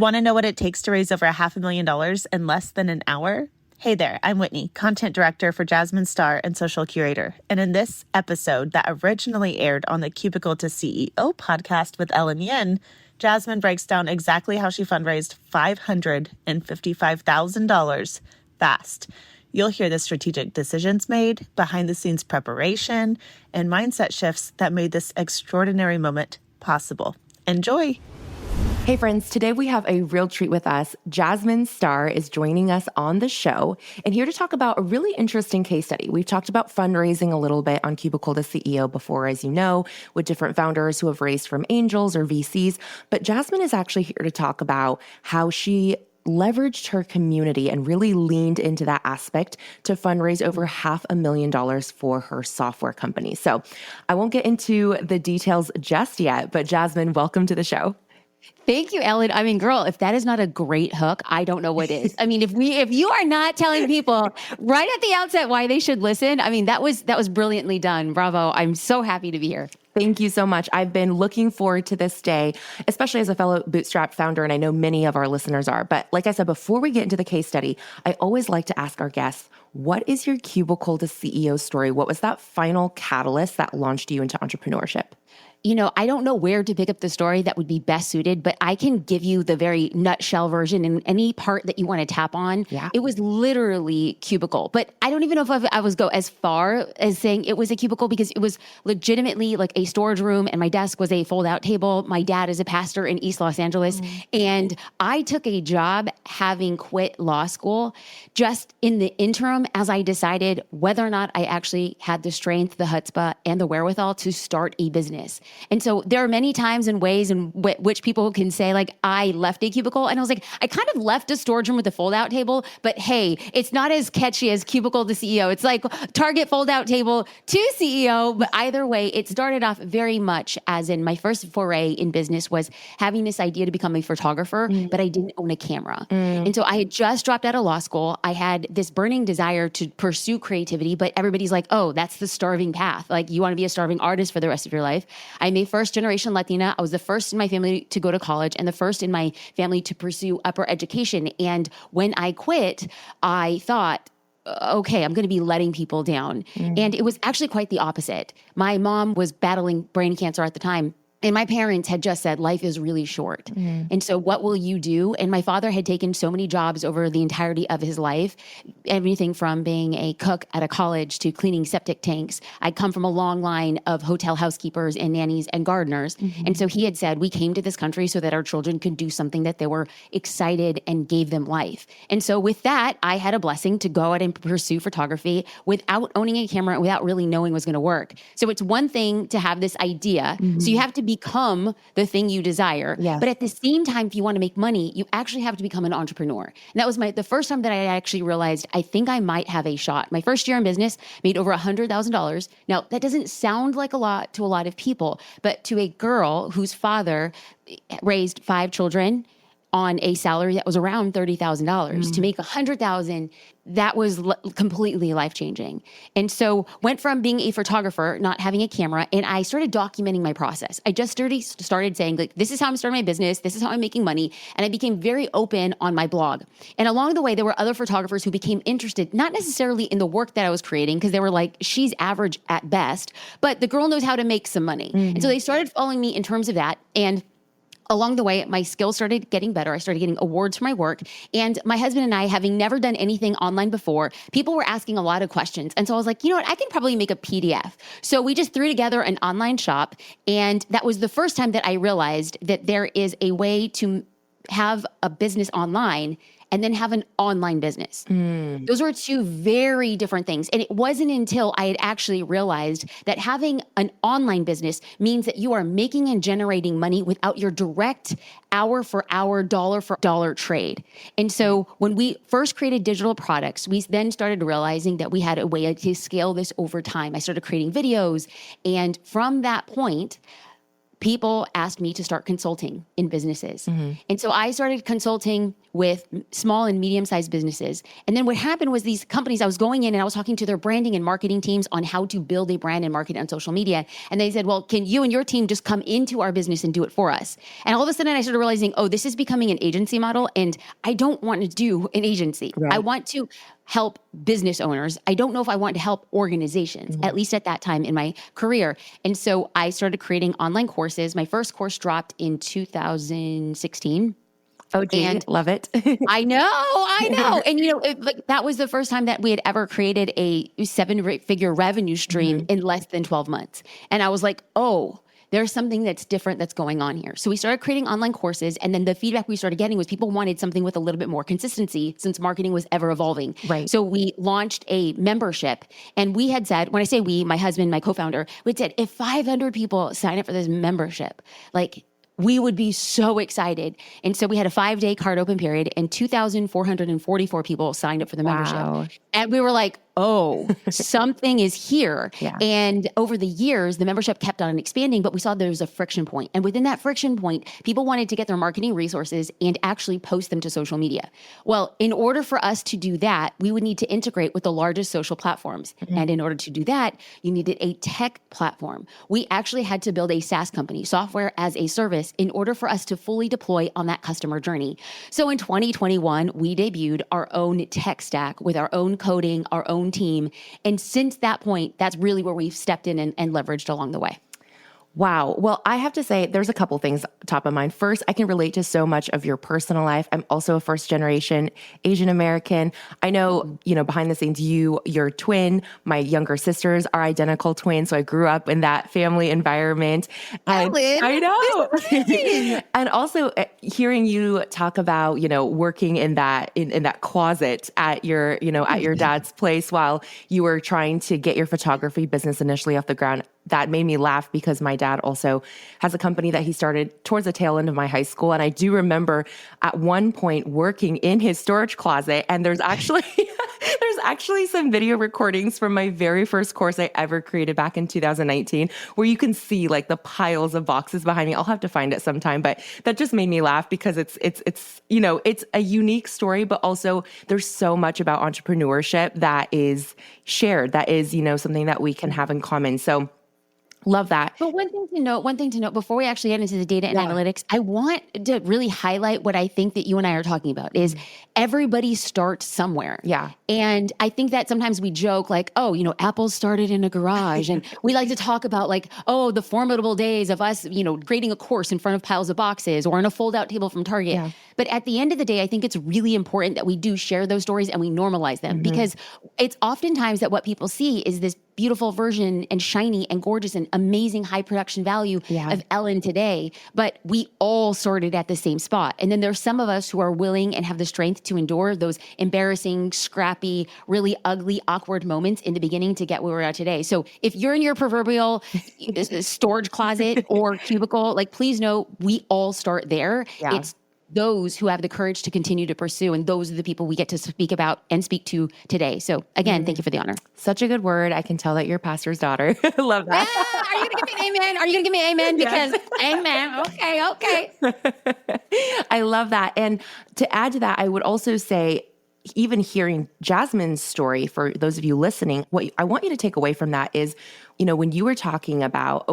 Want to know what it takes to raise over $500,000 in less than an hour? Hey there, I'm Whitney, content director for Jasmine Star and Social Curator. And in this episode that originally aired on the Cubicle to CEO podcast with Ellen Yin, Jasmine breaks down exactly how she fundraised $555,000 fast. You'll hear the strategic decisions made, behind-the-scenes preparation, and mindset shifts that made this extraordinary moment possible. Enjoy! Hey friends, today we have a real treat with us. Jasmine Star is joining us on the show and here to talk about a really interesting case study. We've talked about fundraising a little bit on Cubicle to CEO before, as you know, with different founders who have raised from angels or VCs. But Jasmine is actually here to talk about how she leveraged her community and really leaned into that aspect to fundraise over $500,000 for her software company. So I won't get into the details just yet, but Jasmine, welcome to the show. Thank you, Ellen. I mean, girl, if that is not a great hook, I don't know what is. I mean, if you are not telling people right at the outset why they should listen, I mean, that was brilliantly done. Bravo. I'm so happy to be here. Thank you so much. I've been looking forward to this day, especially as a fellow bootstrapped founder, and I know many of our listeners are. But like I said, before we get into the case study, I always like to ask our guests, what is your Cubicle to CEO story? What was that final catalyst that launched you into entrepreneurship? You know, I don't know where to pick up the story that would be best suited, but I can give you the very nutshell version in any part that you want to tap on. Yeah. It was literally Cubicle, but I don't even know if I was go as far as saying it was a cubicle because it was legitimately like a storage room and my desk was a fold-out table. My dad is a pastor in East Los Angeles, and I took a job having quit law school just in the interim as I decided whether or not I actually had the strength, the chutzpah, and the wherewithal to start a business. And so there are many times and ways in which people can say, like, I left a cubicle. And I was like, I kind of left a storage room with a fold-out table, but hey, it's not as catchy as Cubicle to CEO. It's like Target fold-out table to CEO. But either way, it started off very much as in my first foray in business was having this idea to become a photographer, but I didn't own a camera. And so I had just dropped out of law school. I had this burning desire to pursue creativity, but everybody's like, oh, that's the starving path. Like, you want to be a starving artist for the rest of your life. I'm a first generation Latina. I was the first in my family to go to college and the first in my family to pursue upper education. And when I quit, I thought, okay, I'm going to be letting people down. And it was actually quite the opposite. My mom was battling brain cancer at the time. And my parents had just said, life is really short. And so what will you do? And my father had taken so many jobs over the entirety of his life, everything from being a cook at a college to cleaning septic tanks. I come from a long line of hotel housekeepers and nannies and gardeners. And so he had said, we came to this country so that our children could do something that they were excited and gave them life. And so with that, I had a blessing to go out and pursue photography without owning a camera and without really knowing it was going to work. So it's one thing to have this idea. So you have to become the thing you desire. Yes. But at the same time, if you want to make money, you actually have to become an entrepreneur. And that was the first time that I actually realized I think I might have a shot. My first year in business made over $100,000. Now, that doesn't sound like a lot to a lot of people, but to a girl whose father raised 5 children on a salary that was around $30,000 to make $100,000, that was completely life-changing. And so went from being a photographer, not having a camera, and I started documenting my process. I just started saying, like, this is how I'm starting my business. This is how I'm making money. And I became very open on my blog. And along the way, there were other photographers who became interested, not necessarily in the work that I was creating, because they were like, she's average at best, but the girl knows how to make some money. And so they started following me in terms of that. And along the way, my skills started getting better. I started getting awards for my work. And my husband and I, having never done anything online before, people were asking a lot of questions. And so I was like, you know what, I can probably make a PDF. So we just threw together an online shop. And that was the first time that I realized that there is a way to have a business online and then have an online business. Those were two very different things. And it wasn't until I had actually realized that having an online business means that you are making and generating money without your direct hour for hour, dollar for dollar trade. And so when we first created digital products, we then started realizing that we had a way to scale this over time. I started creating videos. And from that point, people asked me to start consulting in businesses. And so I started consulting with small and medium-sized businesses. And then what happened was these companies, I was going in and I was talking to their branding and marketing teams on how to build a brand and market on social media. And they said, well, can you and your team just come into our business and do it for us? And all of a sudden I started realizing, oh, this is becoming an agency model. And I don't want to do an agency. Right. I want to help business owners. I don't know if I want to help organizations, at least at that time in my career. And so I started creating online courses. My first course dropped in 2016. Oh, gee, And love it. I know. And that was the first time that we had ever created a 7-figure revenue stream in less than 12 months. And I was like, oh, there's something that's different that's going on here. So we started creating online courses. And then the feedback we started getting was people wanted something with a little bit more consistency since marketing was ever evolving. Right. So we launched a membership. And we had said, when I say we, my husband, my co-founder, we had said, if 500 people sign up for this membership, we would be so excited. And so we had a 5-day card open period and 2,444 people signed up for the membership. And we were like, oh, something is here. Yeah. And over the years, the membership kept on expanding, but we saw there was a friction point. And within that friction point, people wanted to get their marketing resources and actually post them to social media. Well, in order for us to do that, we would need to integrate with the largest social platforms. And in order to do that, you needed a tech platform. We actually had to build a SaaS company, software as a service, in order for us to fully deploy on that customer journey. So in 2021, we debuted our own tech stack with our own coding, our own team. And since that point, that's really where we've stepped in and leveraged along the way. Wow. Well, I have to say there's a couple things top of mind. First, I can relate to so much of your personal life. I'm also a first generation Asian American. I know, behind the scenes, you're twin. My younger sisters are identical twins. So I grew up in that family environment. And I know. And also hearing you talk about, working in that closet at your dad's place while you were trying to get your photography business initially off the ground. That made me laugh because my dad also has a company that he started towards the tail end of my high school. And I do remember at one point working in his storage closet. And there's actually some video recordings from my very first course I ever created back in 2019, where you can see the piles of boxes behind me. I'll have to find it sometime, but that just made me laugh because it's a unique story, but also there's so much about entrepreneurship that is shared, that is, something that we can have in common. So love that. But one thing to note before we actually get into the data and analytics, I want to really highlight what I think that you and I are talking about is everybody starts somewhere. Yeah. And I think that sometimes we joke Apple started in a garage and we like to talk about the formidable days of us, creating a course in front of piles of boxes or on a fold out table from Target. Yeah. But at the end of the day, I think it's really important that we do share those stories and we normalize them because it's oftentimes that what people see is this beautiful version and shiny and gorgeous and amazing high production value of Ellen today, but we all started at the same spot. And then there's some of us who are willing and have the strength to endure those embarrassing, scrappy, really ugly, awkward moments in the beginning to get where we're at today. So if you're in your proverbial storage closet or cubicle, please know we all start there. Yeah. It's those who have the courage to continue to pursue. And those are the people we get to speak about and speak to today. So again, thank you for the honor. Such a good word. I can tell that you're pastor's daughter. Love that. Are you going to give me an amen? Are you going to give me an amen? Because amen. Okay. I love that. And to add to that, I would also say, even hearing Jasmine's story, for those of you listening, what I want you to take away from that is, when you were talking about,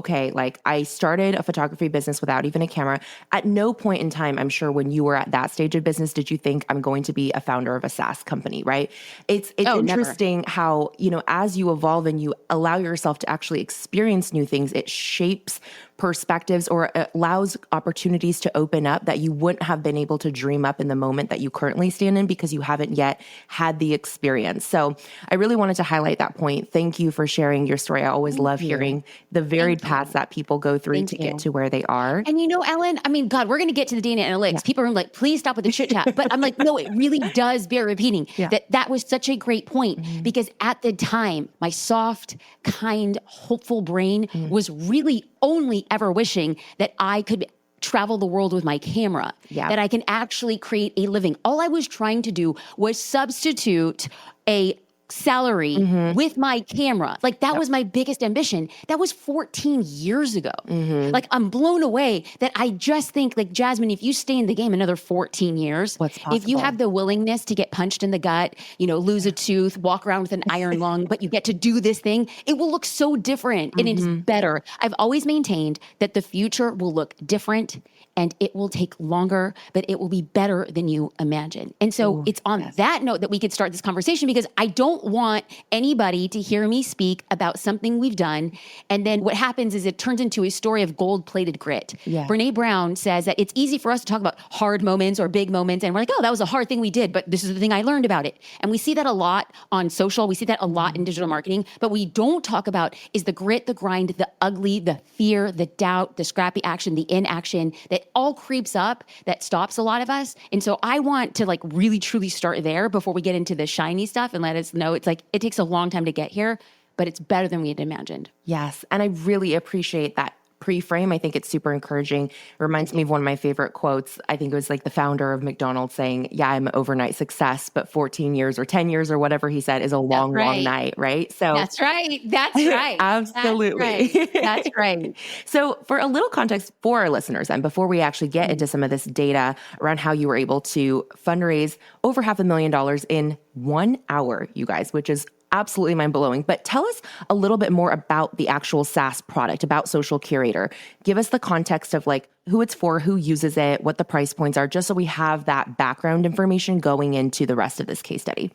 I started a photography business without even a camera, at no point in time, I'm sure when you were at that stage of business, did you think I'm going to be a founder of a SaaS company, right? It's interesting never. How, as you evolve and you allow yourself to actually experience new things, it shapes perspectives or allows opportunities to open up that you wouldn't have been able to dream up in the moment that you currently stand in because you haven't yet had the experience. So I really wanted to highlight that point. Thank you for sharing your story. I always love hearing the varied paths that people go through to get to where they are. And Ellen, God, we're going to get to the data analytics. Yeah. People are please stop with the chit chat. But I'm no, it really does bear repeating that was such a great point because at the time, my soft, kind, hopeful brain was really only ever wishing that I could travel the world with my camera, that I can actually create a living. All I was trying to do was substitute a salary with my camera. Like that was my biggest ambition. That was 14 years ago. Like I'm blown away that I just think like, Jasmine, if you stay in the game another 14 years, if you have the willingness to get punched in the gut, lose a tooth, walk around with an iron lung, but you get to do this thing, it will look so different and it's better. I've always maintained that the future will look different and it will take longer, but it will be better than you imagine. And so it's on that note that we could start this conversation, because I don't want anybody to hear me speak about something we've done. And then what happens is it turns into a story of gold-plated grit. Yeah. Brene Brown says that it's easy for us to talk about hard moments or big moments. And we're like, oh, that was a hard thing we did, but this is the thing I learned about it. And we see that a lot on social. We see that a lot in digital marketing. But what we don't talk about is the grit, the grind, the ugly, the fear, the doubt, the scrappy action, the inaction that all creeps up that stops a lot of us. And so I want to like really truly start there before we get into the shiny stuff and let us know it's like, it takes a long time to get here, but it's better than we had imagined. Yes. And I really appreciate that pre-frame. I think it's super encouraging. It reminds me of one of my favorite quotes. I think it was like the founder of McDonald's saying, yeah, I'm an overnight success, but 14 years or 10 years or whatever he said is a long, long night, right? So that's right. That's right. Absolutely. That's right. So for a little context for our listeners, and before we actually get into some of this data around how you were able to fundraise over $500,000 in 1 hour, you guys, which is absolutely mind-blowing. But tell us a little bit more about the actual SaaS product, about Social Curator. Give us the context of like who it's for, who uses it, what the price points are, just so we have that background information going into the rest of this case study.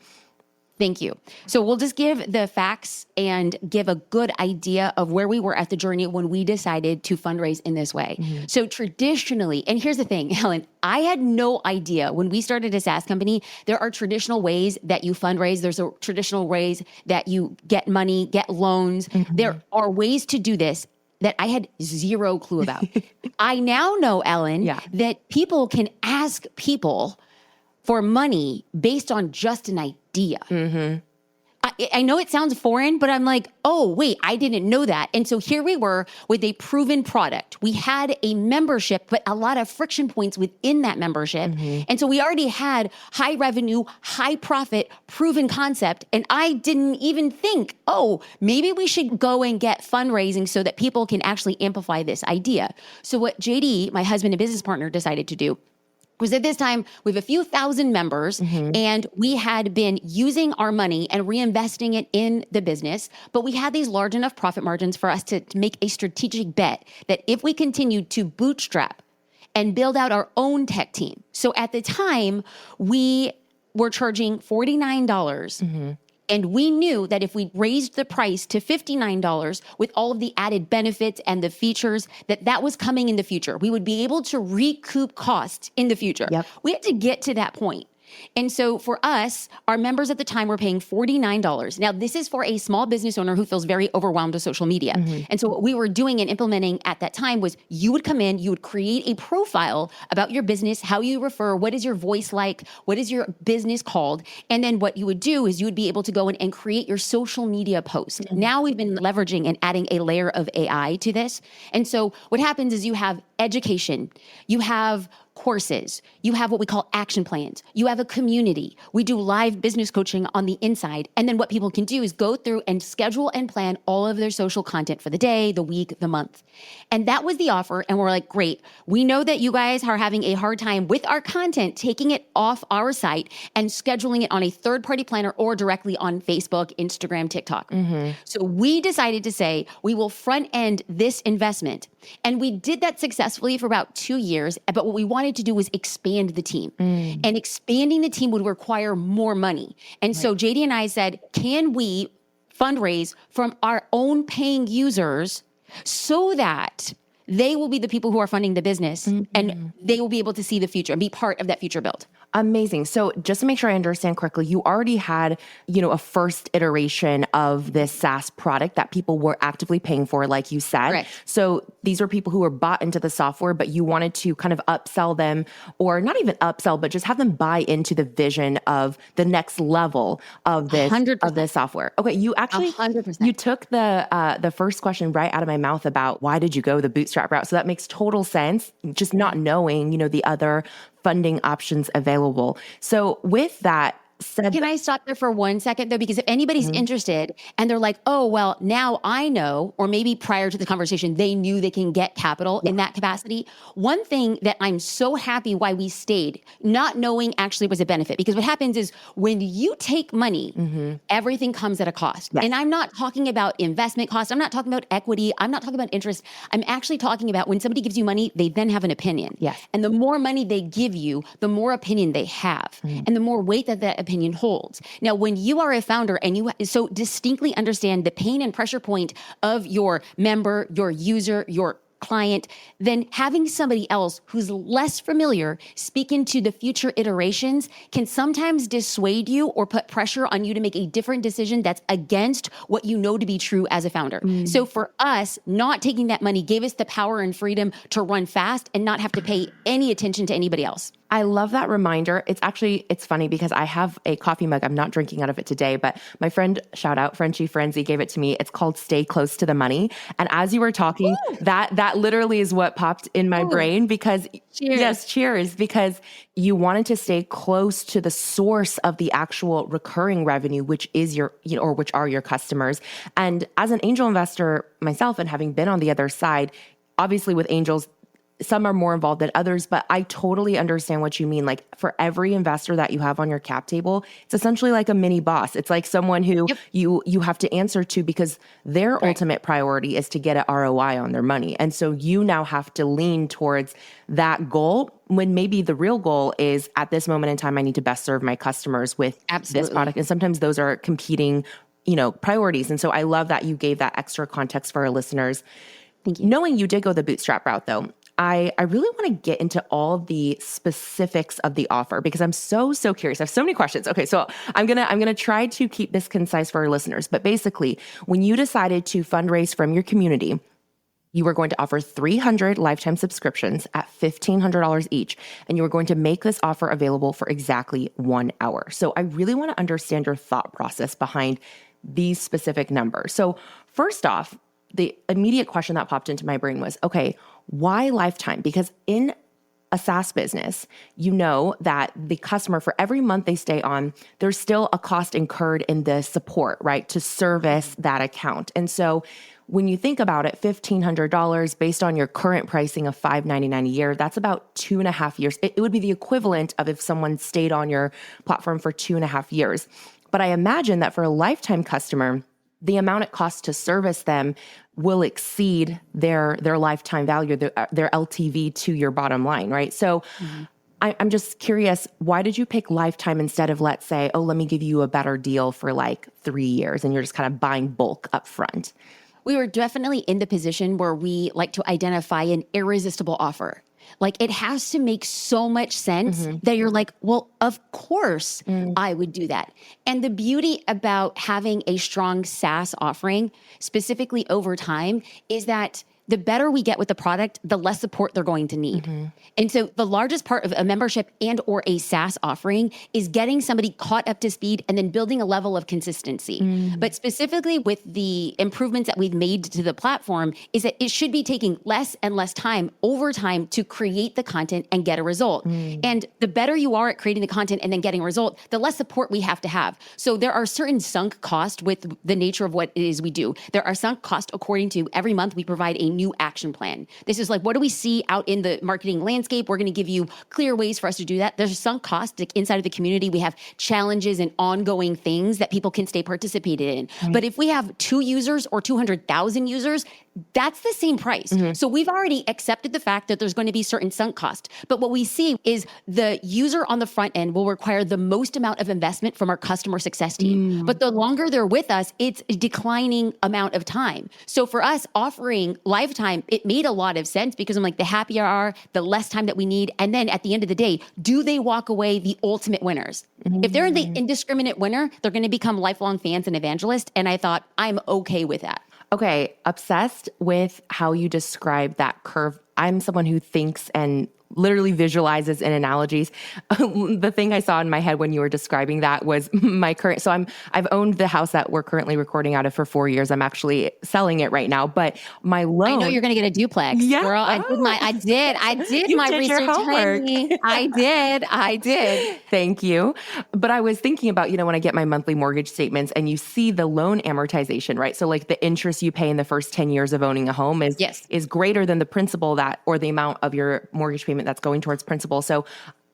Thank you. So we'll just give the facts and give a good idea of where we were at the journey when we decided to fundraise in this way. So traditionally, and here's the thing, Ellen, I had no idea when we started a SaaS company, there are traditional ways that you fundraise. There's a traditional ways that you get money, get loans. There are ways to do this that I had zero clue about. I now know, Ellen, that people can ask people for money based on just an idea. I know it sounds foreign, but I'm like, oh, wait, I didn't know that. And so here we were with a proven product. We had a membership, but a lot of friction points within that membership. And so we already had high revenue, high profit, proven concept. And I didn't even think, oh, maybe we should go and get fundraising so that people can actually amplify this idea. So what JD, my husband and business partner, decided to do was at this time, we have a few thousand members and we had been using our money and reinvesting it in the business, but we had these large enough profit margins for us to make a strategic bet that if we continued to bootstrap and build out our own tech team. So at the time, we were charging $49. And we knew that if we raised the price to $59 with all of the added benefits and the features, that was coming in the future. We would be able to recoup costs in the future. We had to get to that point. And so for us, our members at the time were paying $49. Now, this is for a small business owner who feels very overwhelmed with social media. And so what we were doing and implementing at that time was you would come in, you would create a profile about your business, how you refer, what is your voice like, what is your business called? And then what you would do is you would be able to go in and create your social media post. Now we've been leveraging and adding a layer of AI to this. And so what happens is you have education, you have courses, you have what we call action plans, you have a community. We do live business coaching on the inside. And then what people can do is go through and schedule and plan all of their social content for the day, the week, the month. And that was the offer. And we're like, great. We know that you guys are having a hard time with our content, taking it off our site and scheduling it on a third-party planner or directly on Facebook, Instagram, TikTok. So we decided to say, we will front end this investment. And we did that successfully for about 2 years. But what we wanted to do was expand the team. And expanding the team would require more money. And so JD and I said, can we fundraise from our own paying users so that they will be the people who are funding the business and they will be able to see the future and be part of that future build. Amazing. So just to make sure I understand correctly, you already had, a first iteration of this SaaS product that people were actively paying for, like you said. Correct. So these were people who were bought into the software, but you wanted to kind of upsell them, or not even upsell, but just have them buy into the vision of the next level of this 100%. Of this software. Okay, you actually 100%. You took the first question right out of my mouth about why did you go the bootstrap route? So that makes total sense. Just not knowing, the other funding options available. So with that, said, Can I stop there for 1 second though? Because if anybody's interested and they're like, oh, well, now I know, or maybe prior to the conversation, they knew they can get capital in that capacity. One thing that I'm so happy why we stayed, not knowing actually was a benefit, because what happens is when you take money, everything comes at a cost. Yes. And I'm not talking about investment costs. I'm not talking about equity. I'm not talking about interest. I'm actually talking about when somebody gives you money, they then have an opinion. Yes. And the more money they give you, the more opinion they have and the more weight that opinion holds. Now, when you are a founder and you so distinctly understand the pain and pressure point of your member, your user, your client, then having somebody else who's less familiar speak into the future iterations can sometimes dissuade you or put pressure on you to make a different decision that's against what you know to be true as a founder. So for us, not taking that money gave us the power and freedom to run fast and not have to pay any attention to anybody else. I love that reminder. It's funny because I have a coffee mug. I'm not drinking out of it today, but my friend, shout out Frenchie Frenzy, gave it to me. It's called Stay Close to the Money. And as you were talking, that literally is what popped in my brain because Cheers. Yes, cheers, because you wanted to stay close to the source of the actual recurring revenue, which is which are your customers. And as an angel investor myself, and having been on the other side, obviously with angels, some are more involved than others, but I totally understand what you mean. Like for every investor that you have on your cap table, it's essentially like a mini boss. It's like someone who you have to answer to because their ultimate priority is to get an ROI on their money. And so you now have to lean towards that goal when maybe the real goal is at this moment in time, I need to best serve my customers with this product. And sometimes those are competing, priorities. And so I love that you gave that extra context for our listeners. Thank you. Knowing you did go the bootstrap route though, I really want to get into all the specifics of the offer because I'm so curious. I have so many questions. Okay, so I'm gonna try to keep this concise for our listeners. But basically, when you decided to fundraise from your community, you were going to offer 300 lifetime subscriptions at $1,500 each, and you were going to make this offer available for exactly 1 hour. So I really want to understand your thought process behind these specific numbers. So first off, the immediate question that popped into my brain was, okay, why lifetime? Because in a SaaS business, you know that the customer, for every month they stay on, there's still a cost incurred in the support, right, to service that account. And so when you think about it, $1,500 based on your current pricing of $599 a year, that's about 2.5 years. It would be the equivalent of if someone stayed on your platform for 2.5 years. But I imagine that for a lifetime customer, the amount it costs to service them will exceed their lifetime value, their LTV to your bottom line, right? So I'm just curious, why did you pick lifetime instead of, let's say, let me give you a better deal for like 3 years and you're just kind of buying bulk up front? We were definitely in the position where we like to identify an irresistible offer. Like it has to make so much sense that you're like, well, of course I would do that. And the beauty about having a strong SaaS offering, specifically over time, is that the better we get with the product, the less support they're going to need. And so the largest part of a membership and or a SaaS offering is getting somebody caught up to speed and then building a level of consistency. But specifically with the improvements that we've made to the platform is that it should be taking less and less time over time to create the content and get a result. And the better you are at creating the content and then getting a result, the less support we have to have. So there are certain sunk costs with the nature of what it is we do. There are sunk costs according to every month we provide a new action plan. This is like, what do we see out in the marketing landscape? We're going to give you clear ways for us to do that. There's a sunk cost inside of the community. We have challenges and ongoing things that people can stay participated in. But if we have 2 users or 200,000 users, that's the same price. So we've already accepted the fact that there's going to be certain sunk cost. But what we see is the user on the front end will require the most amount of investment from our customer success team. But the longer they're with us, it's a declining amount of time. So for us offering lifetime, it made a lot of sense because I'm like, the happier are, the less time that we need. And then at the end of the day, do they walk away the ultimate winners? If they're the indiscriminate winner, they're going to become lifelong fans and evangelists. And I thought, I'm okay with that. Okay, obsessed with how you describe that curve. I'm someone who thinks and literally visualizes in analogies. The thing I saw in my head when you were describing that was my current, so I've owned the house that we're currently recording out of for 4 years. I'm actually selling it right now, but my loan. I know you're going to get a duplex, girl. I did You my did your research, homework. honey. I did. Thank you. But I was thinking about, when I get my monthly mortgage statements and you see the loan amortization, right? So like the interest you pay in the first 10 years of owning a home is greater than the principal or the amount of your mortgage payment that's going towards principal. So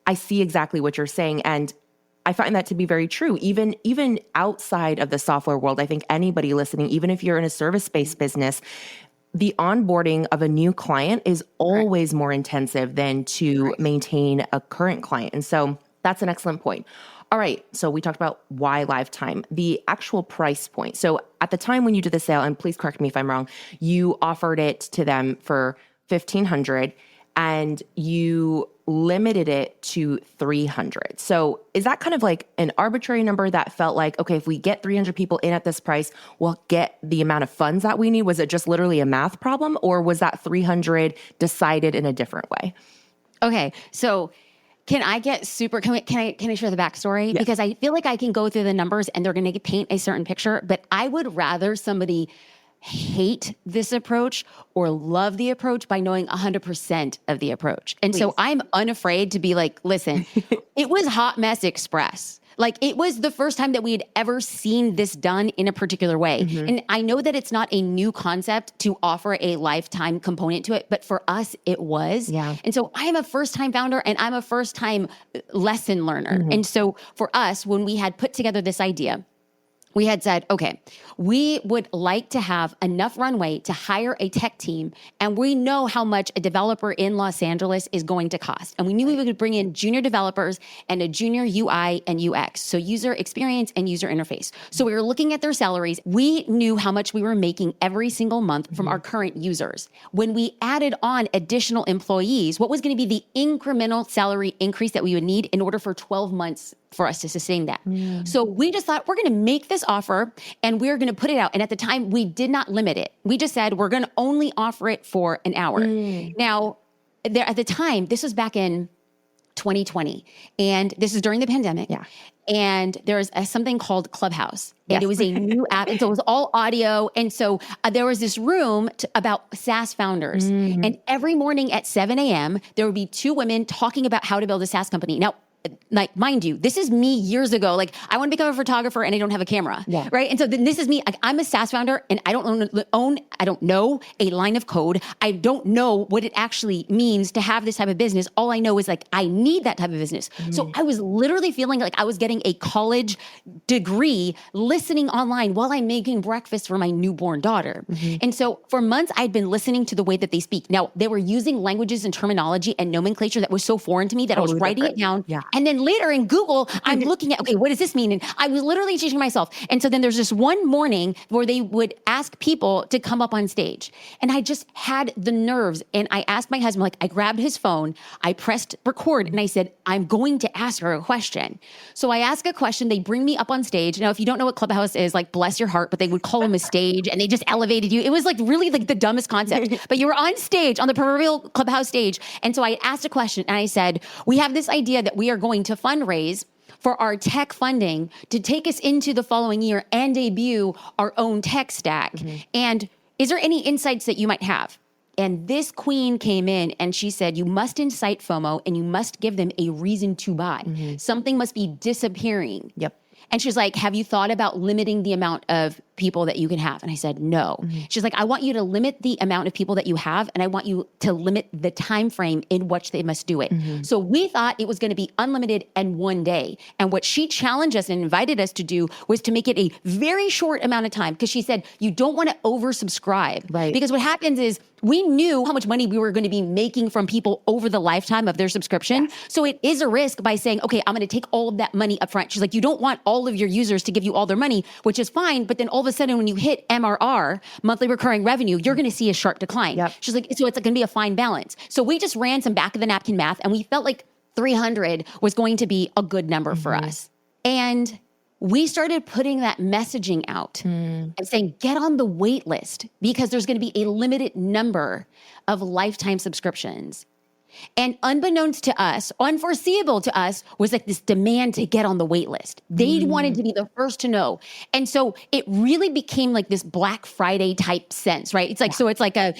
I see exactly what you're saying. And I find that to be very true. Even outside of the software world, I think anybody listening, even if you're in a service-based business, the onboarding of a new client is always more intensive than to maintain a current client. And so that's an excellent point. All right. So we talked about why lifetime, the actual price point. So at the time when you did the sale, and please correct me if I'm wrong, you offered it to them for $1,500 and you limited it to 300. So is that kind of like an arbitrary number that felt like, okay, if we get 300 people in at this price, we'll get the amount of funds that we need? Was it just literally a math problem, or was that 300 decided in a different way? Okay. So can I get can I share the backstory? Yes. Because I feel like I can go through the numbers and they're going to paint a certain picture, but I would rather somebody hate this approach or love the approach by knowing 100% of the approach. And so I'm unafraid to be like, listen, it was hot mess express. Like, it was the first time that we had ever seen this done in a particular way. Mm-hmm. And I know that it's not a new concept to offer a lifetime component to it, but for us, it was. Yeah. And so I am a first-time founder and I'm a first-time lesson learner. Mm-hmm. And so for us, when we had put together this idea, we had said, okay, we would like to have enough runway to hire a tech team, and we know how much a developer in Los Angeles is going to cost. And we knew we could bring in junior developers and a junior UI and UX, so user experience and user interface. So we were looking at their salaries. We knew how much we were making every single month from our current users. When we added on additional employees, what was going to be the incremental salary increase that we would need in order for 12 months for us to sustain that. So we just thought, we're going to make this offer and we're going to put it out. And at the time, we did not limit it. We just said, we're going to only offer it for an hour. Now, at the time, this was back in 2020, and this is during the pandemic. Yeah. And there's something called Clubhouse. And it was a new app. And so it was all audio. And so there was this room about SaaS founders. And every morning at 7 a.m., there would be two women talking about how to build a SaaS company. Now, like, mind you, this is me years ago. Like, I want to become a photographer and I don't have a camera, right? And so then this is me. Like, I'm a SaaS founder and I don't I don't know a line of code. I don't know what it actually means to have this type of business. All I know is, like, I need that type of business. So I was literally feeling like I was getting a college degree listening online while I'm making breakfast for my newborn daughter. And so for months, I'd been listening to the way that they speak. Now, they were using languages and terminology and nomenclature that was so foreign to me that I was writing it down. Yeah. And then later in Google, I'm looking at, okay, what does this mean? And I was literally teaching myself. And so then there's this one morning where they would ask people to come up on stage. And I just had the nerves. And I asked my husband, like, I grabbed his phone, I pressed record, and I said, I'm going to ask her a question. So I ask a question, they bring me up on stage. Now, if you don't know what Clubhouse is, like, bless your heart, but they would call them a stage and they just elevated you. It was like really like the dumbest concept. But you were on stage, on the proverbial Clubhouse stage. And so I asked a question and I said, we have this idea that we are going to fundraise for our tech funding to take us into the following year and debut our own tech stack. And is there any insights that you might have? And this queen came in and she said, you must incite FOMO and you must give them a reason to buy. Something must be disappearing. And she's like, have you thought about limiting the amount of people that you can have? And I said, no. She's like, I want you to limit the amount of people that you have, and I want you to limit the time frame in which they must do it. So we thought it was going to be unlimited and one day. And what she challenged us and invited us to do was to make it a very short amount of time, because she said, you don't want to oversubscribe. Right. Because what happens is, we knew how much money we were going to be making from people over the lifetime of their subscription. So it is a risk by saying, okay, I'm going to take all of that money up front. She's like, you don't want all of your users to give you all their money, which is fine. But then all of a sudden, when you hit MRR, monthly recurring revenue, you're going to see a sharp decline. She's like, so it's going to be a fine balance. So we just ran some back of the napkin math, and we felt like 300 was going to be a good number for us. And we started putting that messaging out and saying, get on the wait list, because there's going to be a limited number of lifetime subscriptions. And unbeknownst to us, unforeseeable to us, was like this demand to get on the wait list. They wanted to be the first to know. And so it really became like this Black Friday type sense, right? It's like, so it's like a,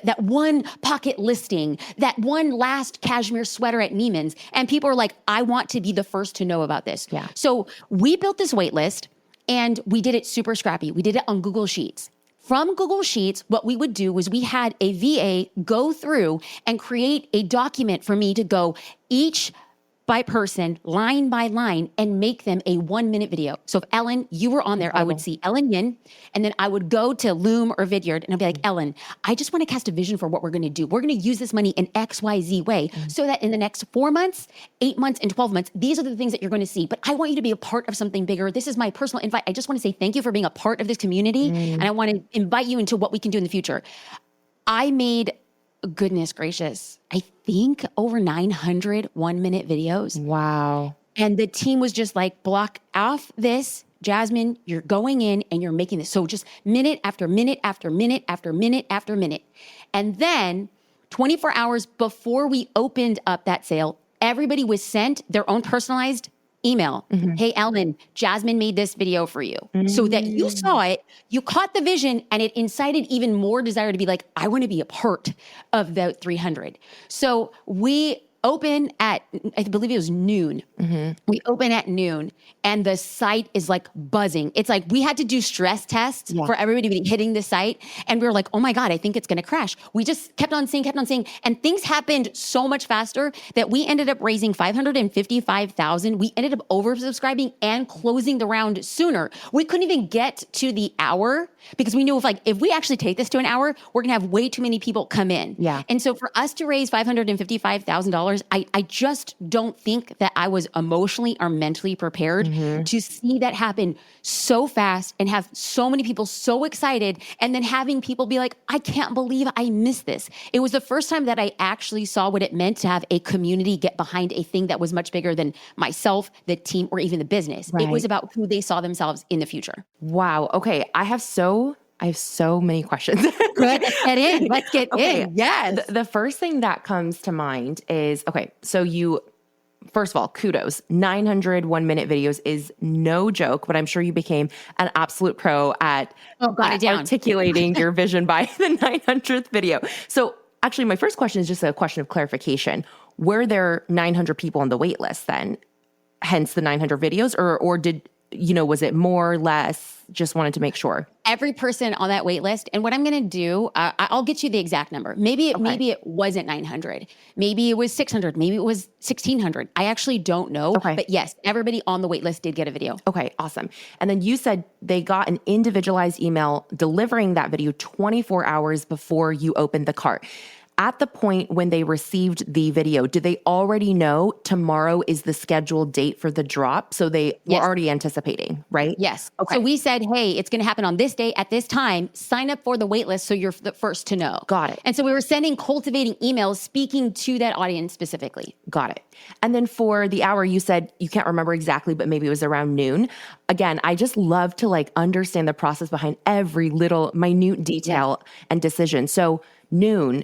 that one pocket listing, that one last cashmere sweater at Neiman's. And people are like, I want to be the first to know about this. Yeah. So we built this wait list and we did it super scrappy. We did it on Google Sheets. From Google Sheets, what we would do was we had a VA go through and create a document for me to go each by person, line by line, and make them a 1-minute video. So if Ellen, you were on there, I would see Ellen Yin, and then I would go to Loom or Vidyard, and I'd be like, Ellen, I just want to cast a vision for what we're going to do. We're going to use this money in XYZ way so that in the next 4 months, 8 months, and 12 months, these are the things that you're going to see. But I want you to be a part of something bigger. This is my personal invite. I just want to say thank you for being a part of this community, and I want to invite you into what we can do in the future. I made, goodness gracious, I think over 900 1-minute videos. Wow. And the team was just like, block off this. Jasmine, you're going in and you're making this. So just minute after minute after minute after minute after minute. And then 24 hours before we opened up that sale, everybody was sent their own personalized email. Hey, Ellen, Jasmine made this video for you. So that you saw it, you caught the vision, and it incited even more desire to be like, I want to be a part of the 300. So we open at, I believe it was noon. We open at noon and the site is like buzzing. It's like we had to do stress tests for everybody to be hitting the site. And we were like, oh my God, I think it's going to crash. We just kept on seeing. And things happened so much faster that we ended up raising $555,000. We ended up oversubscribing and closing the round sooner. We couldn't even get to the hour because we knew if we actually take this to an hour, we're going to have way too many people come in. Yeah. And so for us to raise $555,000, I just don't think that I was emotionally or mentally prepared to see that happen so fast and have so many people so excited, and then having people be like, I can't believe I missed this. It was the first time that I actually saw what it meant to have a community get behind a thing that was much bigger than myself, the team, or even the business. It was about who they saw themselves in the future. Wow. Okay. I have so many questions. Good. Let's get in. Yes. The first thing that comes to mind is, so first of all, kudos. 900 1-minute videos is no joke, but I'm sure you became an absolute pro at articulating your vision by the 900th video. So actually, my first question is just a question of clarification. Were there 900 people on the wait list then? Hence the 900 videos, or did, was it more or less? Just wanted to make sure. Every person on that wait list. And what I'm going to do, I'll get you the exact number. Maybe it wasn't 900. Maybe it was 600. Maybe it was 1600. I actually don't know. But yes, everybody on the wait list did get a video. Okay, awesome. And then you said they got an individualized email delivering that video 24 hours before you opened the cart. At the point when they received the video, did they already know tomorrow is the scheduled date for the drop? So they were already anticipating, right? Yes. Okay. So we said, hey, it's going to happen on this day at this time. Sign up for the wait list so you're the first to know. Got it. And so we were cultivating emails, speaking to that audience specifically. Got it. And then for the hour, you said you can't remember exactly, but maybe it was around noon. Again, I just love to understand the process behind every little minute detail and decision. So noon.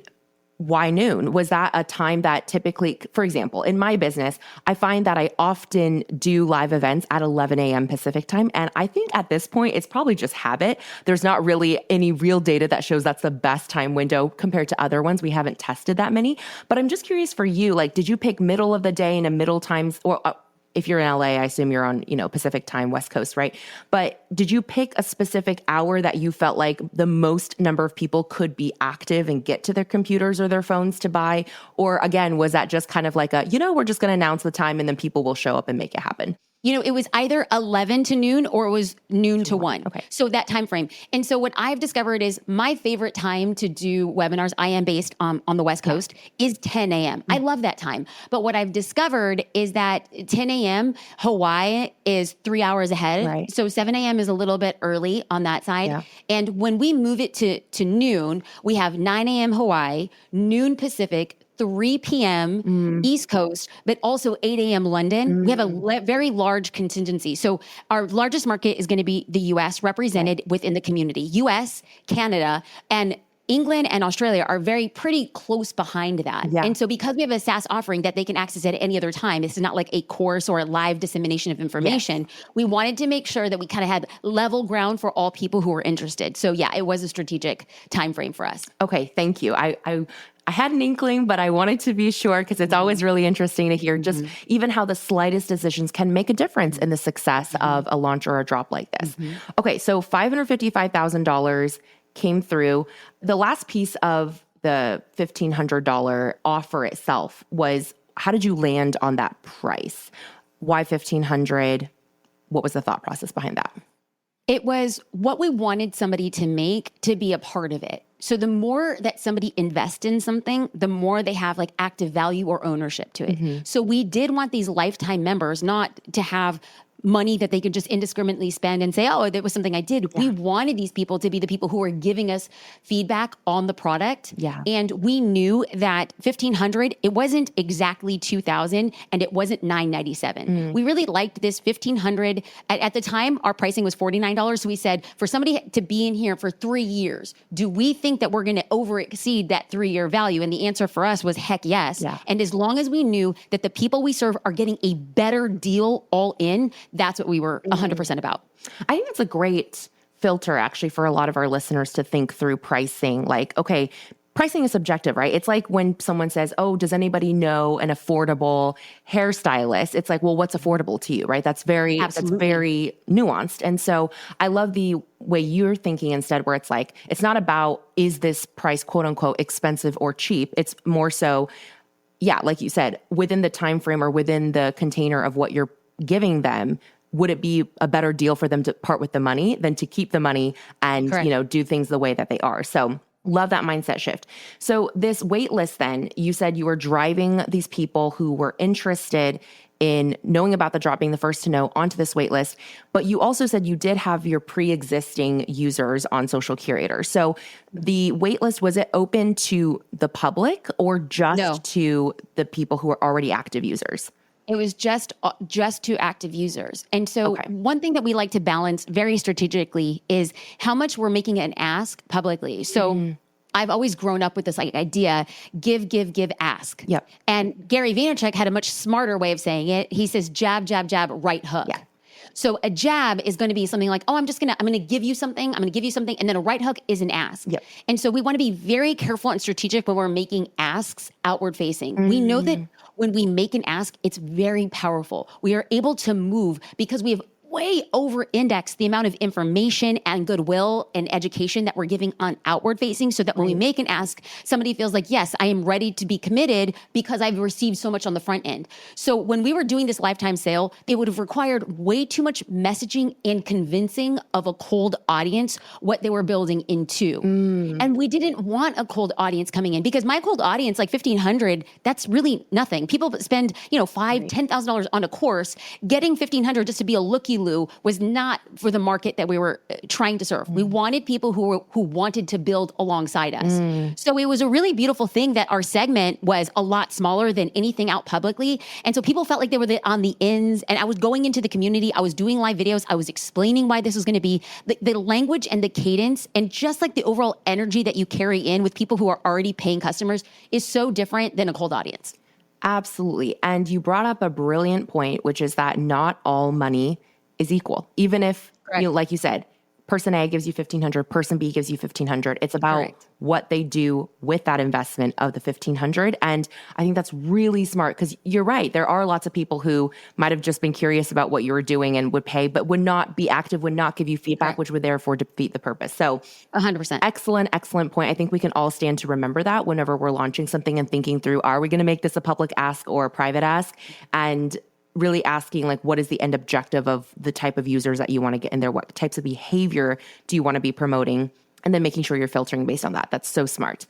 Why noon? Was that a time that typically, for example, in my business, I find that I often do live events at 11 a.m. Pacific time. And I think at this point, it's probably just habit. There's not really any real data that shows that's the best time window compared to other ones. We haven't tested that many. But I'm just curious for you, did you pick middle of the day and a middle times, or if you're in LA, I assume you're on, Pacific time, West Coast, right? But did you pick a specific hour that you felt like the most number of people could be active and get to their computers or their phones to buy? Or again, was that just kind of like we're just going to announce the time and then people will show up and make it happen? It was either 11 to noon or it was noon to 1. Okay. So that time frame. And so what I've discovered is my favorite time to do webinars, I am based on the West Coast, is 10 a.m. I love that time. But what I've discovered is that 10 a.m. Hawaii is 3 hours ahead. Right. So 7 a.m. is a little bit early on that side. Yeah. And when we move it to noon, we have 9 a.m. Hawaii, noon Pacific, 3 p.m. East Coast, but also 8 a.m. London. We have a very large contingency. So our largest market is going to be the U.S. represented within the community. U.S., Canada, and England and Australia are pretty close behind that. Yeah. And so because we have a SaaS offering that they can access at any other time, this is not like a course or a live dissemination of information. Yes. We wanted to make sure that we kind of had level ground for all people who were interested. So yeah, it was a strategic time frame for us. Okay, thank you. I had an inkling, but I wanted to be sure because it's always really interesting to hear just even how the slightest decisions can make a difference in the success of a launch or a drop like this. Okay, so $555,000 came through. The last piece of the $1,500 offer itself was, how did you land on that price? Why $1,500? What was the thought process behind that? It was what we wanted somebody to make to be a part of it. So the more that somebody invests in something, the more they have like active value or ownership to it. So we did want these lifetime members not to have money that they could just indiscriminately spend and say, oh, that was something I did. Yeah. We wanted these people to be the people who were giving us feedback on the product. Yeah. And we knew that $1,500, it wasn't exactly $2,000 and it wasn't $997. We really liked this $1,500. At the time, our pricing was $49. So we said, for somebody to be in here for 3 years, do we think that we're going to over exceed that 3-year value? And the answer for us was heck yes. Yeah. And as long as we knew that the people we serve are getting a better deal all in, that's what we were 100% about. I think it's a great filter actually for a lot of our listeners to think through pricing. Like, okay, pricing is subjective, right? It's like when someone says, oh, does anybody know an affordable hairstylist? It's like, well, what's affordable to you, right? That's very nuanced. And so I love the way you're thinking instead, where it's like, it's not about, is this price quote unquote expensive or cheap? It's more so, yeah, like you said, within the time frame or within the container of what you're giving them, would it be a better deal for them to part with the money than to keep the money and, Correct. Do things the way that they are? So love that mindset shift. So this wait list, then you said you were driving these people who were interested in knowing about the drop, being the first to know, onto this wait list. But you also said you did have your pre-existing users on Social Curator. So the wait list, was it open to the public or just to the people who are already active users? It was just to active users. And so one thing that we like to balance very strategically is how much we're making an ask publicly. So I've always grown up with this idea, give, ask. Yep. And Gary Vaynerchuk had a much smarter way of saying it. He says, jab, jab, jab, right hook. Yeah. So a jab is going to be something like, oh, I'm going to give you something. I'm going to give you something. And then a right hook is an ask. Yep. And so we want to be very careful and strategic when we're making asks outward facing. We know that when we make an ask, it's very powerful. We are able to move because we have way over-index the amount of information and goodwill and education that we're giving on outward facing, so that when we make an ask, somebody feels like, yes, I am ready to be committed because I've received so much on the front end. So when we were doing this lifetime sale, it would have required way too much messaging and convincing of a cold audience what they were building into. And we didn't want a cold audience coming in, because my cold audience, like $1,500, that's really nothing. People spend, $5,000, $10,000 on a course. Getting $1,500 just to be a looky-loo was not for the market that we were trying to serve. We wanted people who wanted to build alongside us. So it was a really beautiful thing that our segment was a lot smaller than anything out publicly. And so people felt like they were on the ins. And I was going into the community. I was doing live videos. I was explaining why this was going to be. The language and the cadence and just like the overall energy that you carry in with people who are already paying customers is so different than a cold audience. Absolutely. And you brought up a brilliant point, which is that not all money is equal. Even if, like you said, person A gives you $1,500, person B gives you $1,500. It's about what they do with that investment of the $1,500. And I think that's really smart, because you're right. There are lots of people who might have just been curious about what you were doing and would pay, but would not be active, would not give you feedback, which would therefore defeat the purpose. So 100%. Excellent point. I think we can all stand to remember that whenever we're launching something and thinking through, are we going to make this a public ask or a private ask? And really asking, like, what is the end objective of the type of users that you want to get in there? What types of behavior do you want to be promoting? And then making sure you're filtering based on that. That's so smart.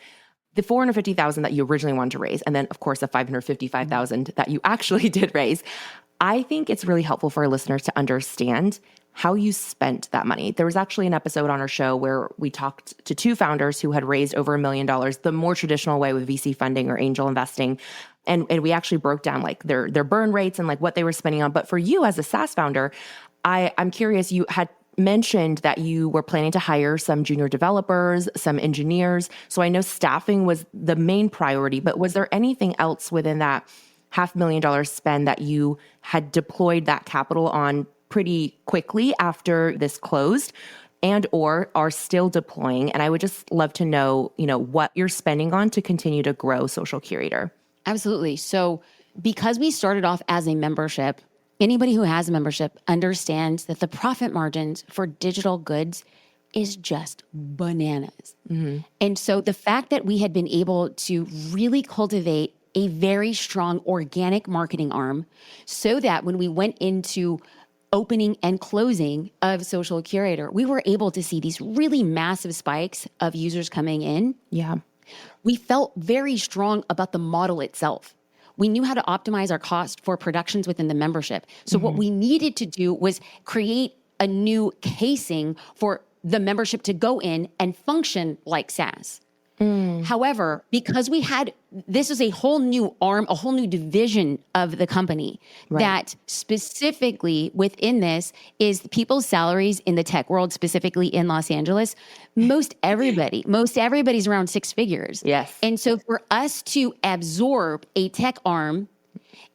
The $450,000 that you originally wanted to raise, and then of course the $555,000 that you actually did raise. I think it's really helpful for our listeners to understand how you spent that money. There was actually an episode on our show where we talked to 2 founders who had raised over $1 million, the more traditional way with VC funding or angel investing. And we actually broke down like their burn rates and like what they were spending on. But for you as a SaaS founder, I'm curious, you had mentioned that you were planning to hire some junior developers, some engineers. So I know staffing was the main priority, but was there anything else within that $500,000 spend that you had deployed that capital on pretty quickly after this closed and or are still deploying? And I would just love to know, what you're spending on to continue to grow Social Curator. Absolutely. So because we started off as a membership, anybody who has a membership understands that the profit margins for digital goods is just bananas. And so the fact that we had been able to really cultivate a very strong organic marketing arm so that when we went into opening and closing of Social Curator, we were able to see these really massive spikes of users coming in. Yeah. We felt very strong about the model itself. We knew how to optimize our cost for productions within the membership. So what we needed to do was create a new casing for the membership to go in and function like SaaS. However, because this is a whole new arm, a whole new division of the company that specifically within this is people's salaries in the tech world, specifically in Los Angeles. Most everybody's around six figures. Yes. And so for us to absorb a tech arm,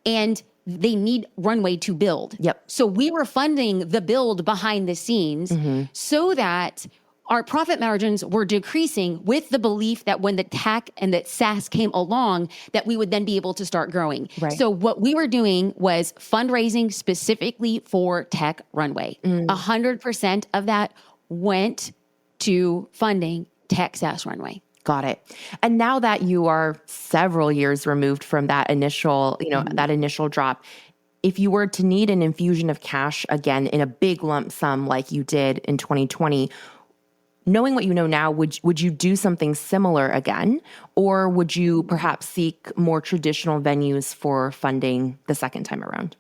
and they need runway to build. Yep. So we were funding the build behind the scenes so that our profit margins were decreasing with the belief that when the tech and the SaaS came along, that we would then be able to start growing. Right. So what we were doing was fundraising specifically for tech runway. 100% of that went to funding tech SaaS runway. Got it. And now that you are several years removed from that initial, that initial drop, if you were to need an infusion of cash again in a big lump sum like you did in 2020, knowing what you know now, would you do something similar again? Or would you perhaps seek more traditional venues for funding the second time around?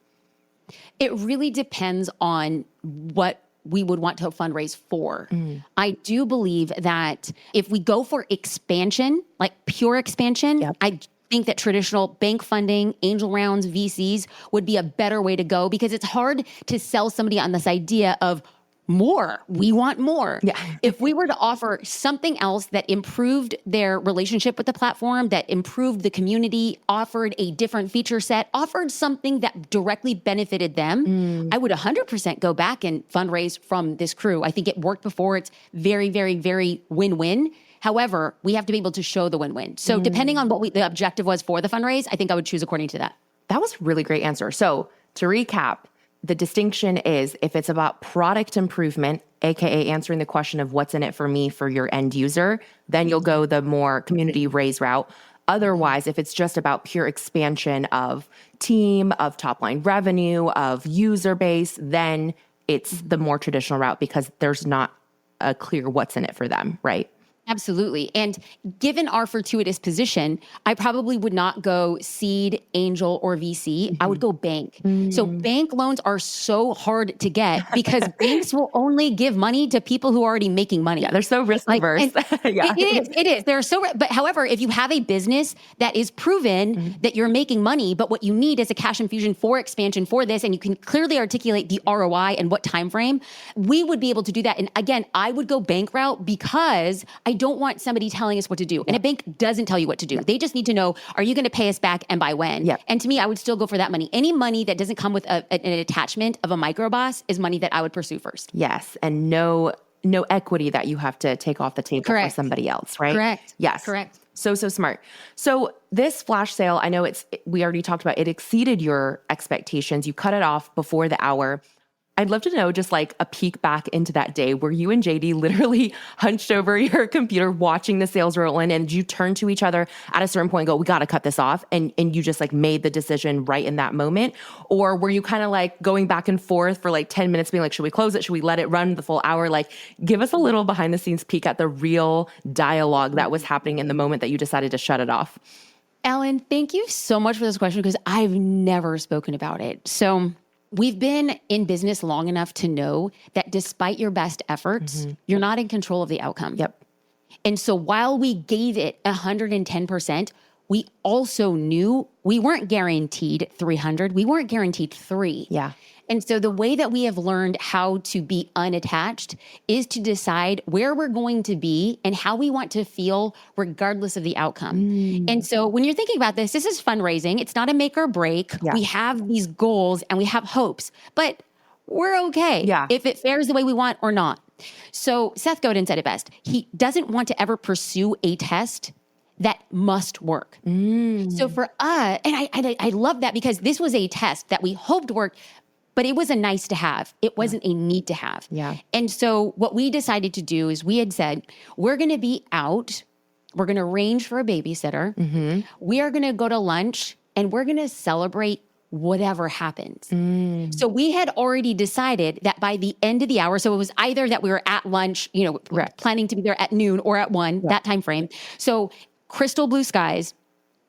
It really depends on what we would want to fundraise for. I do believe that if we go for expansion, like pure expansion, I think that traditional bank funding, angel rounds, VCs would be a better way to go because it's hard to sell somebody on this idea of more. We want more. Yeah. If we were to offer something else that improved their relationship with the platform, that improved the community, offered a different feature set, offered something that directly benefited them, I would 100% go back and fundraise from this crew. I think it worked before. It's very, very, very win-win. However, we have to be able to show the win-win. So depending on what the objective was for the fundraise, I think I would choose according to that. That was a really great answer. So to recap, the distinction is if it's about product improvement, AKA answering the question of what's in it for me for your end user, then you'll go the more community raise route. Otherwise, if it's just about pure expansion of team, of top line revenue, of user base, then it's the more traditional route because there's not a clear what's in it for them, right? Absolutely. And given our fortuitous position, I probably would not go seed, angel, or VC. I would go bank. So bank loans are so hard to get because banks will only give money to people who are already making money. Yeah, they're so risk averse. It is. They're so, but however, if you have a business that is proven that you're making money, but what you need is a cash infusion for expansion for this, and you can clearly articulate the ROI and what time frame, we would be able to do that. And again, I would go bank route because I don't want somebody telling us what to do. And a bank doesn't tell you what to do. They just need to know, are you going to pay us back and by when? Yeah. And to me, I would still go for that money. Any money that doesn't come with an attachment of a micro boss is money that I would pursue first. Yes. And no equity that you have to take off the table for somebody else, right? Correct. Yes. Correct. So smart. So this flash sale, I know we already talked about it exceeded your expectations. You cut it off before the hour. I'd love to know just like a peek back into that day where you and JD literally hunched over your computer watching the sales roll in and you turned to each other at a certain point and go, we got to cut this off. And you just like made the decision right in that moment. Or were you kind of like going back and forth for like 10 minutes being like, should we close it? Should we let it run the full hour? Like give us a little behind the scenes peek at the real dialogue that was happening in the moment that you decided to shut it off. Ellen, thank you so much for this question because I've never spoken about it. So we've been in business long enough to know that despite your best efforts, you're not in control of the outcome. Yep. And so while we gave it 110%, we also knew we weren't guaranteed 300. We weren't guaranteed 3. Yeah. And so the way that we have learned how to be unattached is to decide where we're going to be and how we want to feel regardless of the outcome. And so when you're thinking about this is fundraising. It's not a make or break. Yeah. We have these goals and we have hopes, but we're okay if it fares the way we want or not. So Seth Godin said it best. He doesn't want to ever pursue a test that must work. So for us, and I love that because this was a test that we hoped worked, but it was a nice to have. It wasn't a need to have. Yeah. And so what we decided to do is we had said, we're going to be out. We're going to arrange for a babysitter. We are going to go to lunch and we're going to celebrate whatever happens. So we had already decided that by the end of the hour, so it was either that we were at lunch, planning to be there at noon or at 1, that time frame. So crystal blue skies.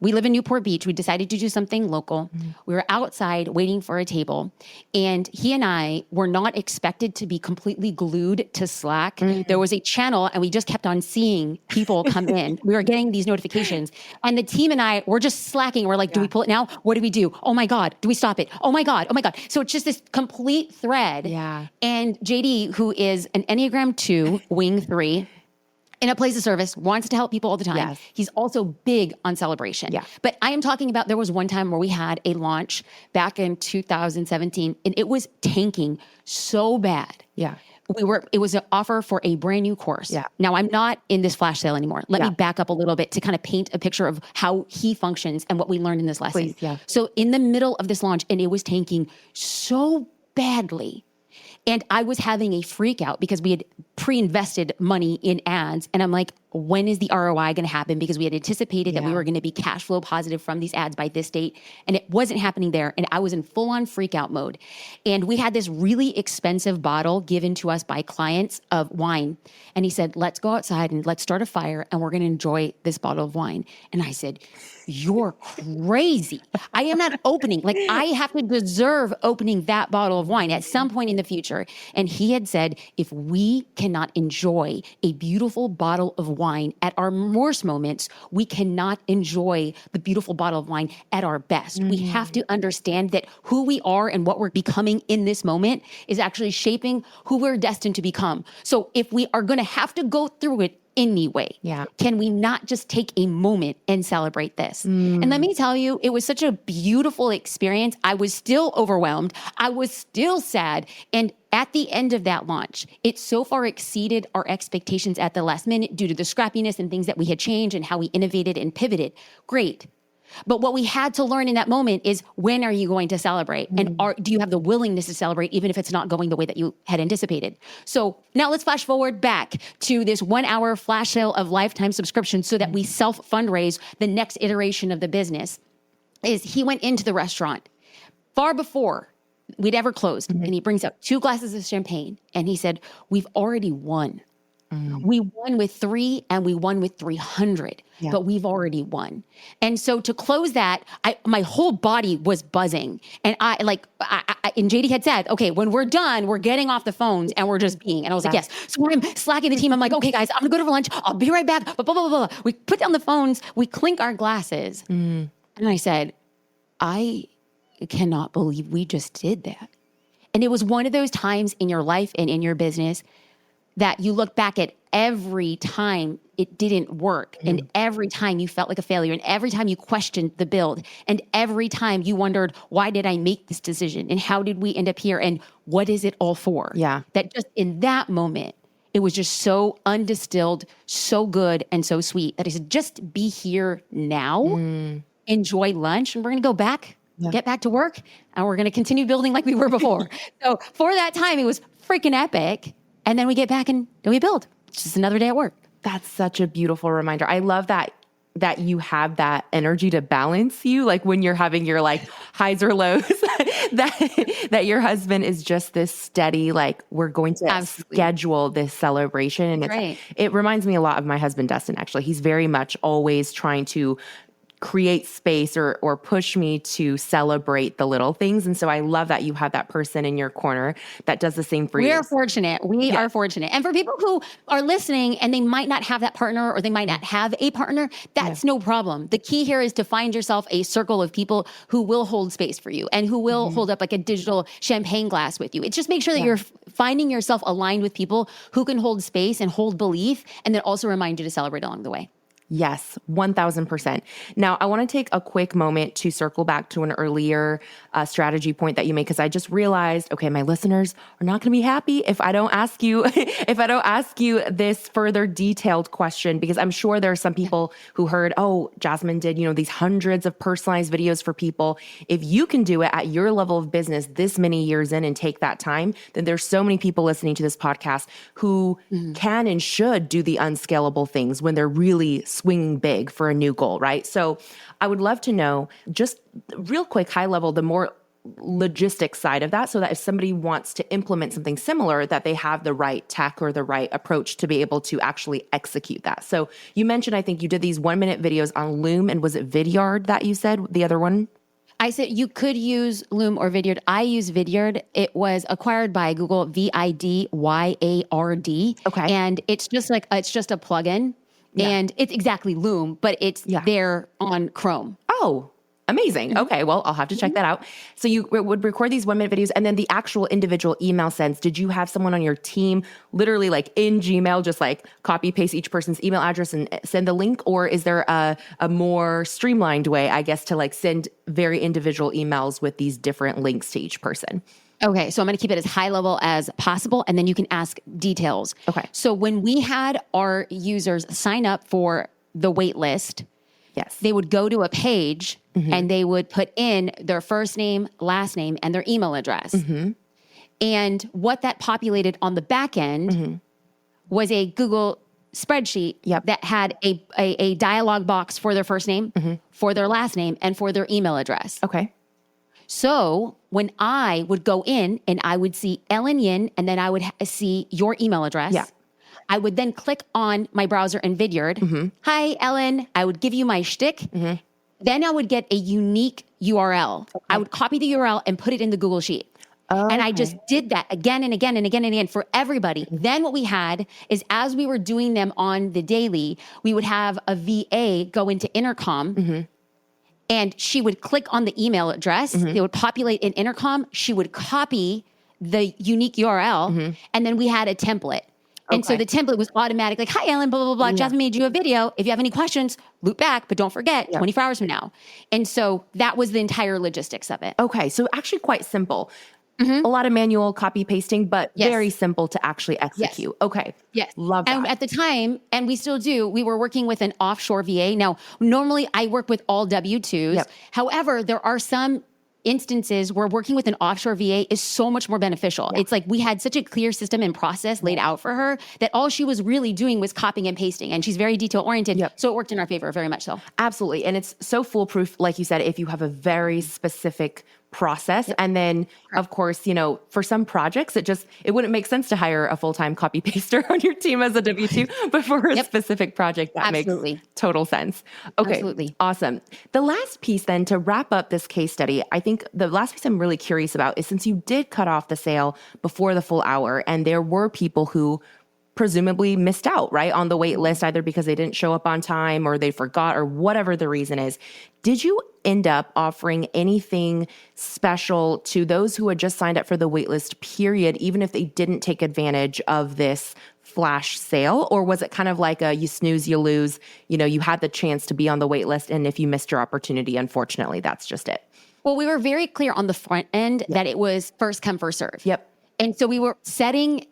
We live in Newport Beach. We decided to do something local. We were outside waiting for a table. And he and I were not expected to be completely glued to Slack. There was a channel and we just kept on seeing people come in. We were getting these notifications. And the team and I were just slacking. We're like, do we pull it now? What do we do? Oh my God. Do we stop it? Oh my God. Oh my God. So it's just this complete thread. Yeah. And JD, who is an Enneagram 2, wing 3, in a place of service, wants to help people all the time. Yes. He's also big on celebration. Yeah. But I am talking about, there was one time where we had a launch back in 2017 and it was tanking so bad. Yeah. It was an offer for a brand new course. Yeah. Now I'm not in this flash sale anymore. Let me back up a little bit to kind of paint a picture of how he functions and what we learned in this lesson. Please, yeah. So in the middle of this launch, and it was tanking so badly, and I was having a freak out because we had pre-invested money in ads. And I'm like, when is the ROI going to happen? Because we had anticipated that we were going to be cash flow positive from these ads by this date. And it wasn't happening there. And I was in full on freak out mode. And we had this really expensive bottle given to us by clients of wine. And he said, let's go outside and let's start a fire and we're going to enjoy this bottle of wine. And I said, you're crazy. I am not opening. Like, I have to deserve opening that bottle of wine at some point in the future. And he had said, if we cannot enjoy a beautiful bottle of wine at our worst moments, we cannot enjoy the beautiful bottle of wine at our best. We have to understand that who we are and what we're becoming in this moment is actually shaping who we're destined to become. So if we are going to have to go through it anyway, can we not just take a moment and celebrate this? And let me tell you, it was such a beautiful experience. I was still overwhelmed. I was still sad. And at the end of that launch, it so far exceeded our expectations at the last minute due to the scrappiness and things that we had changed and how we innovated and pivoted. Great. But what we had to learn in that moment is, when are you going to celebrate? And do you have the willingness to celebrate even if it's not going the way that you had anticipated? So now let's flash forward back to this 1 hour flash sale of lifetime subscriptions so that we self-fundraise the next iteration of the business. Is he went into the restaurant far before we'd ever closed. And he brings up 2 glasses of champagne and he said, we've already won. We won with 3 and we won with 300, but we've already won. And so to close that, my whole body was buzzing. And and JD had said, okay, when we're done, we're getting off the phones and we're just being. And I was like, yes. So when I'm slacking the team, I'm like, okay, guys, I'm gonna go to lunch. I'll be right back. Blah, blah, blah, blah. We put down the phones, we clink our glasses. And I said, I cannot believe we just did that. And it was one of those times in your life and in your business that you look back at every time it didn't work, and every time you felt like a failure, and every time you questioned the build, and every time you wondered, why did I make this decision? And how did we end up here? And what is it all for? Yeah. That just in that moment, it was just so undistilled, so good, and so sweet that I said, just be here now, enjoy lunch, and we're going to go back, get back to work, and we're going to continue building like we were before. So for that time, it was freaking epic. And then we get back and then we build. It's just another day at work. That's such a beautiful reminder. I love that you have that energy to balance you. Like when you're having your like highs or lows, that your husband is just this steady, like, we're going to schedule this celebration. And it reminds me a lot of my husband, Dustin, actually. He's very much always trying to create space or push me to celebrate the little things. And so I love that you have that person in your corner that does the same for you. We are fortunate. We are fortunate. And for people who are listening and they might not have that partner or they might not have a partner, that's no problem. The key here is to find yourself a circle of people who will hold space for you and who will hold up like a digital champagne glass with you. It's just make sure that you're finding yourself aligned with people who can hold space and hold belief and then also remind you to celebrate along the way. Yes, 1000%. Now, I want to take a quick moment to circle back to an earlier strategy point that you made, because I just realized, okay, my listeners are not going to be happy if I don't ask you, this further detailed question, because I'm sure there are some people who heard, oh, Jasmine did, these hundreds of personalized videos for people. If you can do it at your level of business this many years in and take that time, then there's so many people listening to this podcast who can and should do the unscalable things when they're really swinging big for a new goal, right? So I would love to know, just real quick, high level, the more logistics side of that, so that if somebody wants to implement something similar, that they have the right tech or the right approach to be able to actually execute that. So you mentioned, I think you did these 1-minute videos on Loom, and was it Vidyard that you said, the other one? I said you could use Loom or Vidyard. I use Vidyard. It was acquired by Google, Vidyard. Okay. And it's just a plugin. Yeah. And it's exactly Loom, but it's there on Chrome. Oh, amazing. Okay, well, I'll have to check that out. So you would record these 1-minute videos, and then the actual individual email sends. Did you have someone on your team literally like in Gmail, just like copy paste each person's email address and send the link? Or is there a more streamlined way, I guess, to like send very individual emails with these different links to each person? Okay, so I'm going to keep it as high level as possible, and then you can ask details. Okay. So when we had our users sign up for the wait list, they would go to a page and they would put in their first name, last name, and their email address. And what that populated on the back end was a Google spreadsheet that had a dialog box for their first name, for their last name, and for their email address. Okay. So when I would go in and I would see Ellen Yin, and then I would see your email address, I would then click on my browser in Vidyard. Hi, Ellen. I would give you my shtick. Then I would get a unique URL. Okay. I would copy the URL and put it in the Google Sheet. And I just did that again and again and again and again for everybody. Then what we had is, as we were doing them on the daily, we would have a VA go into Intercom, and she would click on the email address. They would populate in Intercom. She would copy the unique URL, and then we had a template. And so the template was automatic, like, hi, Ellen, blah, blah, blah. Jasmine made you a video. If you have any questions, loop back, but don't forget, 24 hours from now. And so that was the entire logistics of it. Okay, so actually quite simple. A lot of manual copy pasting, but very simple to actually execute. Okay. Yes. Love that. And at the time, and we still do, we were working with an offshore VA. Now, normally I work with all W-2s. However, there are some instances where working with an offshore VA is so much more beneficial. It's like we had such a clear system and process laid out for her that all she was really doing was copying and pasting. And she's very detail oriented. So it worked in our favor, very much so. Absolutely. And it's so foolproof, like you said, if you have a very specific process. And then of course, for some projects, it wouldn't make sense to hire a full-time copy paster on your team as a W-2, but for a specific project, that makes total sense. Okay. Absolutely. Awesome. The last piece then, to wrap up this case study, I think the last piece I'm really curious about is, since you did cut off the sale before the full hour, and there were people who presumably missed out, right, on the wait list, either because they didn't show up on time or they forgot or whatever the reason is. Did you end up offering anything special to those who had just signed up for the waitlist period, even if they didn't take advantage of this flash sale? Or was it kind of like a you snooze, you lose, you had the chance to be on the waitlist, and if you missed your opportunity, unfortunately, that's just it? Well, we were very clear on the front end that it was first come, first serve. And so we were setting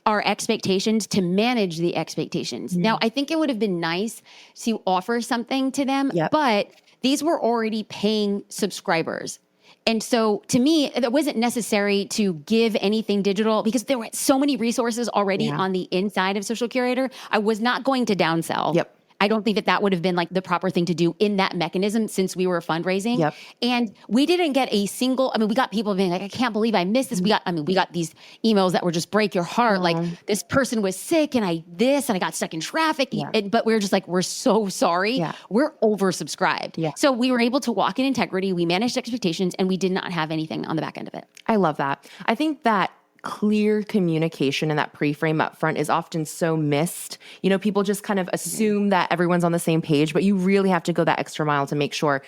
our expectations to manage the expectations. Now, I think it would have been nice to offer something to them, but these were already paying subscribers. And so to me, it wasn't necessary to give anything digital because there were so many resources already on the inside of Social Curator. I was not going to downsell. I don't think that that would have been like the proper thing to do in that mechanism since we were fundraising. Yep. And we didn't get a single, we got people being like, I can't believe I missed this. We got these emails that were just break your heart. Like this person was sick and I got stuck in traffic. But we were just like, we're so sorry. Yeah. We're oversubscribed. Yeah. So we were able to walk in integrity. We managed expectations and we did not have anything on the back end of it. I love that. I think that clear communication and that pre-frame up front is often so missed. People just kind of assume that everyone's on the same page, but you really have to go that extra mile to make sure,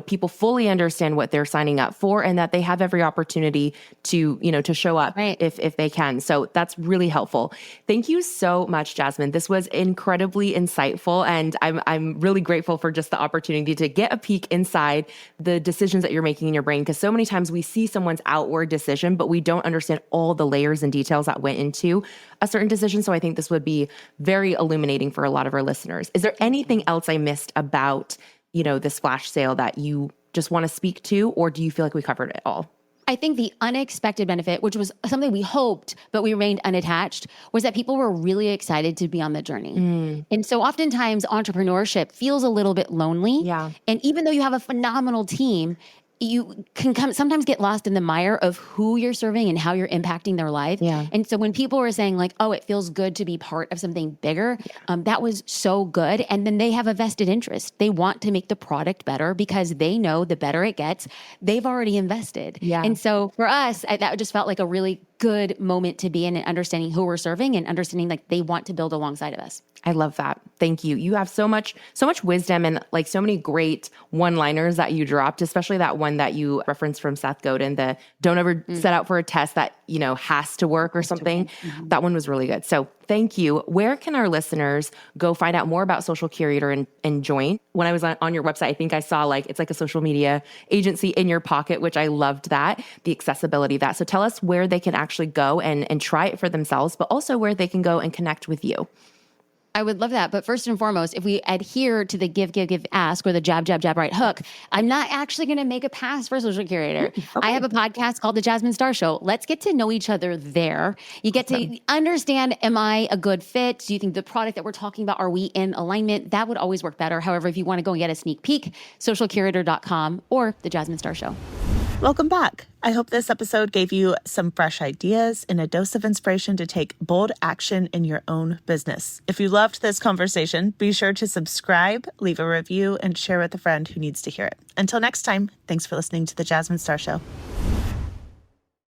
people fully understand what they're signing up for and that they have every opportunity to, to show up if they can. So that's really helpful. Thank you so much, Jasmine. This was incredibly insightful. And I'm really grateful for just the opportunity to get a peek inside the decisions that you're making in your brain. Because so many times we see someone's outward decision, but we don't understand all the layers and details that went into a certain decision. So I think this would be very illuminating for a lot of our listeners. Is there anything else I missed about this flash sale that you just want to speak to, or do you feel like we covered it all? I think the unexpected benefit, which was something we hoped, but we remained unattached, was that people were really excited to be on the journey. And so oftentimes entrepreneurship feels a little bit lonely. Yeah. And even though you have a phenomenal team, you can sometimes get lost in the mire of who you're serving and how you're impacting their life. Yeah. And so when people were saying like, oh, it feels good to be part of something bigger, that was so good. And then they have a vested interest. They want to make the product better because they know the better it gets, they've already invested. Yeah. And so for us, that just felt like a really good moment to be in and understanding who we're serving and understanding like they want to build alongside of us. I love that. Thank you. You have so much wisdom and like so many great one-liners that you dropped, especially that one that you referenced from Seth Godin, the don't ever set out for a test that, has to work or something. That one was really good. So thank you. Where can our listeners go find out more about Social Curator and join? When I was on your website, I think I saw it's like a social media agency in your pocket, which I loved that, the accessibility of that. So tell us where they can actually go and try it for themselves, but also where they can go and connect with you. I would love that. But first and foremost, if we adhere to the give, ask, or the jab, right hook, I'm not actually going to make a pass for Social Curator. Okay. I have a podcast called The Jasmine Star Show. Let's get to know each other there. You get to understand, am I a good fit? Do you think the product that we're talking about, are we in alignment? That would always work better. However, if you want to go and get a sneak peek, socialcurator.com or The Jasmine Star Show. Welcome back. I hope this episode gave you some fresh ideas and a dose of inspiration to take bold action in your own business. If you loved this conversation, be sure to subscribe, leave a review, and share with a friend who needs to hear it. Until next time, thanks for listening to The Jasmine Star Show.